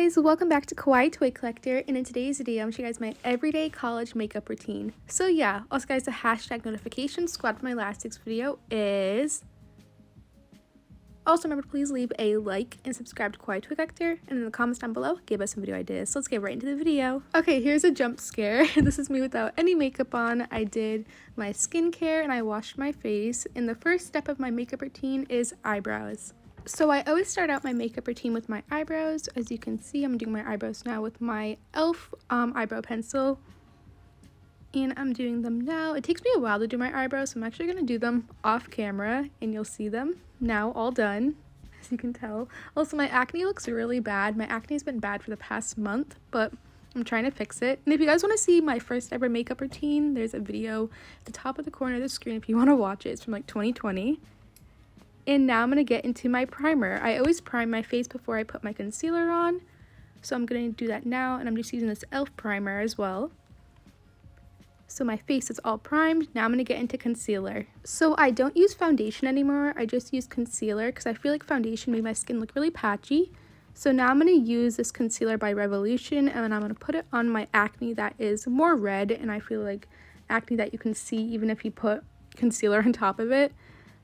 guys, welcome back to Kawaii Toy Collector, and in today's video I'm showing you guys my everyday college makeup routine. So yeah, also guys, the hashtag notification squad for my last week's video is... Also remember to please leave a like and subscribe to Kawaii Toy Collector, and in the comments down below give us some video ideas. So let's get right into the video. Okay, here's a jump scare. This is me without any makeup on. I did my skincare and I washed my face, and the first step of my makeup routine is eyebrows. So I always start out my makeup routine with my eyebrows. As you can see, I'm doing my eyebrows now with my e.l.f. Eyebrow pencil. And I'm doing them now. It takes me a while to do my eyebrows, so I'm actually going to do them off camera, and you'll see them now all done, as you can tell. Also, my acne looks really bad. My acne has been bad for the past month, but I'm trying to fix it. And if you guys want to see my first ever makeup routine, there's a video at the top of the corner of the screen if you want to watch it. It's from like 2020. And now I'm going to get into my primer. I always prime my face before I put my concealer on. So I'm going to do that now, and I'm just using this e.l.f. primer as well. So my face is all primed. Now I'm going to get into concealer. So I don't use foundation anymore. I just use concealer because I feel like foundation made my skin look really patchy. So now I'm going to use this concealer by Revolution, and I'm going to put it on my acne that is more red, and I feel like acne that you can see even if you put concealer on top of it.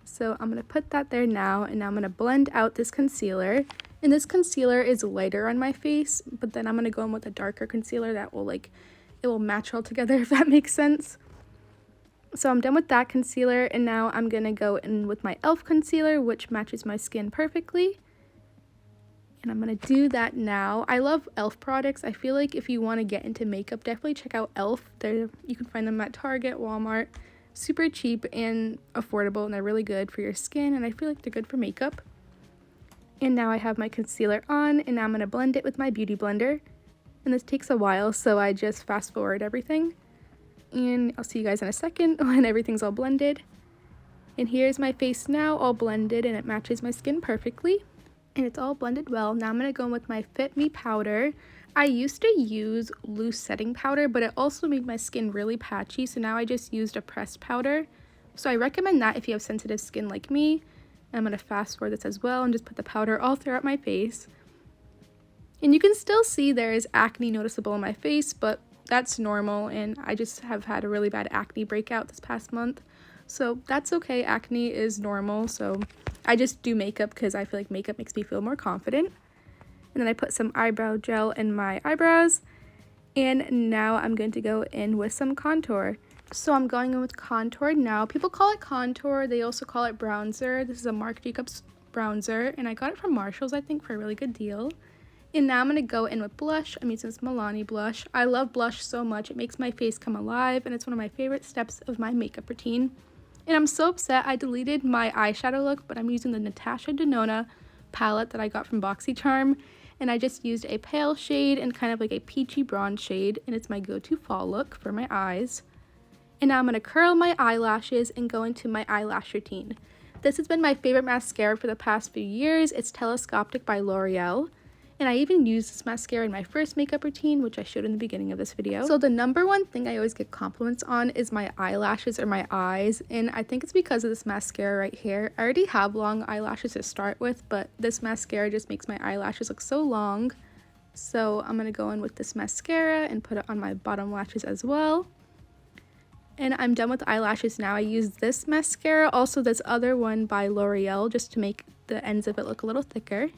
So I'm going to put that there now, and now I'm going to blend out this concealer. And this concealer is lighter on my face, but then I'm going to go in with a darker concealer that will it will match all together, if that makes sense. So I'm done with that concealer, and now I'm going to go in with my e.l.f. concealer, which matches my skin perfectly. And I'm going to do that now. I love e.l.f. products. I feel like if you want to get into makeup, definitely check out e.l.f. You can find them at Target, Walmart. Super cheap and affordable, and they're really good for your skin, and I feel like they're good for makeup. And now I have my concealer on, and now I'm going to blend it with my beauty blender. And this takes a while, so I just fast forward everything. And I'll see you guys in a second when everything's all blended. And here's my face now, all blended, and it matches my skin perfectly. And it's all blended well. Now I'm going to go in with my Fit Me powder. I used to use loose setting powder, but it also made my skin really patchy, so now I just used a pressed powder. So I recommend that if you have sensitive skin like me. And I'm going to fast forward this as well and just put the powder all throughout my face. And you can still see there is acne noticeable on my face, but that's normal, and I just have had a really bad acne breakout this past month. So that's okay, acne is normal, so I just do makeup because I feel like makeup makes me feel more confident. And then I put some eyebrow gel in my eyebrows, and now I'm going to go in with some contour. So I'm going in with contour now. People call it contour, they also call it bronzer. This is a Marc Jacobs bronzer, and I got it from Marshall's, I think, for a really good deal. And now I'm going to go in with blush. I'm using this Milani blush. I love blush so much. It makes my face come alive, and it's one of my favorite steps of my makeup routine. And I'm so upset I deleted my eyeshadow look, but I'm using the Natasha Denona palette that I got from BoxyCharm. And I just used a pale shade and kind of like a peachy bronze shade, and it's my go-to fall look for my eyes. And now I'm going to curl my eyelashes and go into my eyelash routine. This has been my favorite mascara for the past few years. It's Telescopic by L'Oreal. And I even used this mascara in my first makeup routine, which I showed in the beginning of this video. So the number one thing I always get compliments on is my eyelashes or my eyes. And I think it's because of this mascara right here. I already have long eyelashes to start with, but this mascara just makes my eyelashes look so long. So I'm going to go in with this mascara and put it on my bottom lashes as well. And I'm done with the eyelashes now. I used this mascara, also this other one by L'Oreal, just to make the ends of it look a little thicker.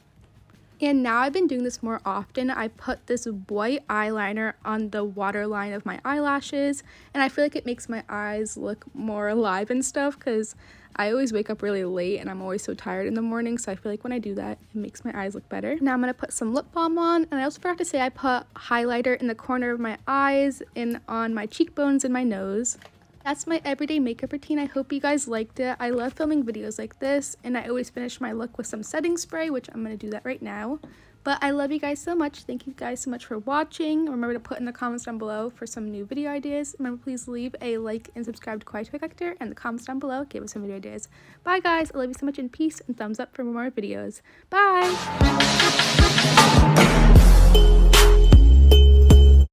And now I've been doing this more often. I put this white eyeliner on the waterline of my eyelashes, and I feel like it makes my eyes look more alive and stuff because I always wake up really late and I'm always so tired in the morning, so I feel like when I do that, it makes my eyes look better. Now I'm going to put some lip balm on, and I also forgot to say I put highlighter in the corner of my eyes and on my cheekbones and my nose. That's my everyday makeup routine. I hope you guys liked it. I love filming videos like this, and I always finish my look with some setting spray, which I'm going to do that right now. But I love you guys so much. Thank you guys so much for watching. Remember to put in the comments down below for some new video ideas. Remember, please leave a like and subscribe to Kawaii Toy Collector, and the comments down below give us some video ideas. Bye guys. I love you so much, and peace, and thumbs up for more videos. Bye!